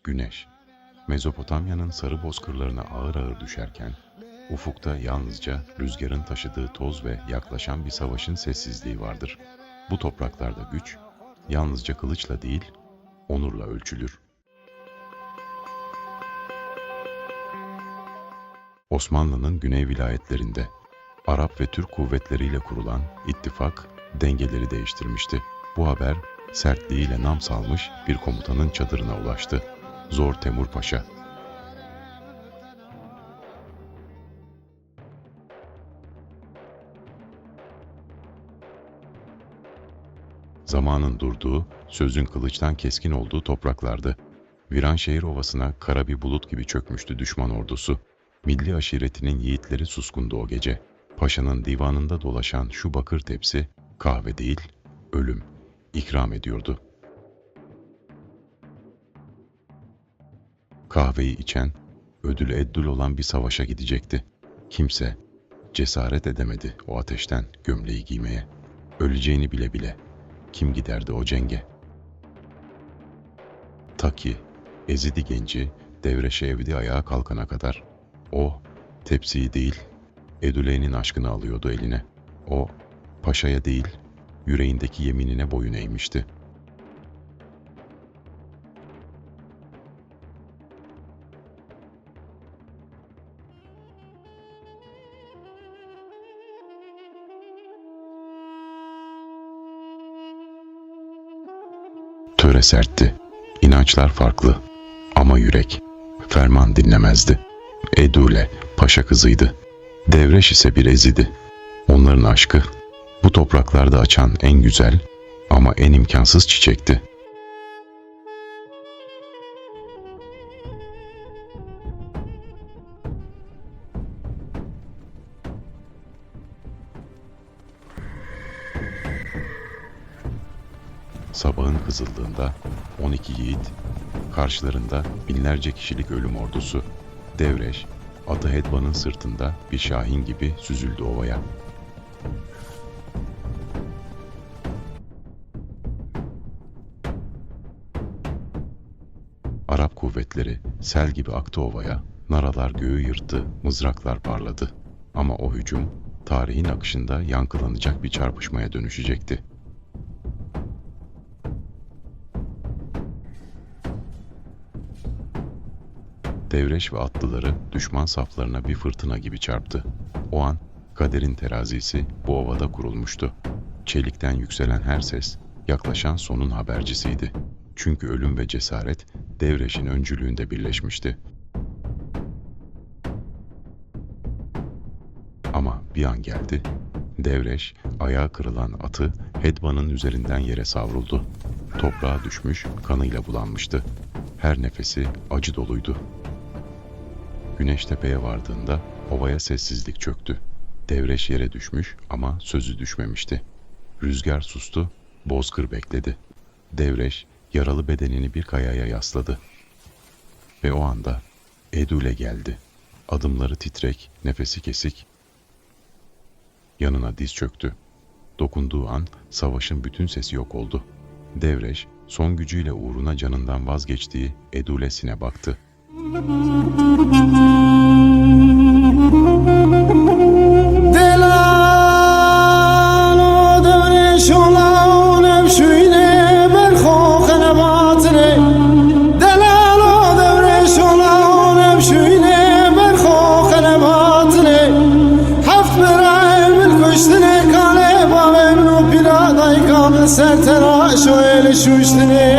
Güneş, Mezopotamya'nın sarı bozkırlarına ağır ağır düşerken, ufukta yalnızca rüzgarın taşıdığı toz ve yaklaşan bir savaşın sessizliği vardır. Bu topraklarda güç, yalnızca kılıçla değil, onurla ölçülür. Osmanlı'nın güney vilayetlerinde, Arap ve Türk kuvvetleriyle kurulan ittifak dengeleri değiştirmişti. Bu haber, sertliğiyle nam salmış bir komutanın çadırına ulaştı. Zor Temur Paşa. Zamanın durduğu, sözün kılıçtan keskin olduğu topraklardı. Viranşehir Ovası'na kara bir bulut gibi çökmüştü düşman ordusu. Milli aşiretinin yiğitleri suskundu o gece. Paşanın divanında dolaşan şu bakır tepsi, kahve değil, ölüm ikram ediyordu. Kahveyi içen, ödülü eddül olan bir savaşa gidecekti. Kimse cesaret edemedi o ateşten gömleği giymeye. Öleceğini bile bile kim giderdi o cenge? Ta ki Ezidi genci Devreşehevdi ayağa kalkana kadar o tepsiyi değil, Edüle'nin aşkını alıyordu eline. O paşaya değil, yüreğindeki yeminine boyun eğmişti. Töre sertti, inançlar farklı ama yürek ferman dinlemezdi. Edule paşa kızıydı, Devreş ise bir ezidi. Onların aşkı bu topraklarda açan en güzel ama en imkansız çiçekti. Sabahın kızıldığında 12 yiğit, karşılarında binlerce kişilik ölüm ordusu. Devreş, atı Hedvan'ın sırtında bir şahin gibi süzüldü ovaya. Arap kuvvetleri sel gibi aktı ovaya, naralar göğü yırttı, mızraklar parladı. Ama o hücum, tarihin akışında yankılanacak bir çarpışmaya dönüşecekti. Devreş ve atlıları düşman saflarına bir fırtına gibi çarptı. O an kaderin terazisi bu ovada kurulmuştu. Çelikten yükselen her ses yaklaşan sonun habercisiydi. Çünkü ölüm ve cesaret Devreş'in öncülüğünde birleşmişti. Ama bir an geldi. Devreş ayağı kırılan atı Hedvan'ın üzerinden yere savruldu. Toprağa düşmüş, kanıyla bulanmıştı. Her nefesi acı doluydu. Güneş tepeye vardığında ovaya sessizlik çöktü. Devreş yere düşmüş ama sözü düşmemişti. Rüzgar sustu, bozkır bekledi. Devreş yaralı bedenini bir kayaya yasladı. Ve o anda Edule geldi. Adımları titrek, nefesi kesik. Yanına diz çöktü. Dokunduğu an savaşın bütün sesi yok oldu. Devreş son gücüyle uğruna canından vazgeçtiği Edule'sine baktı. سر تراش و الشوشتنی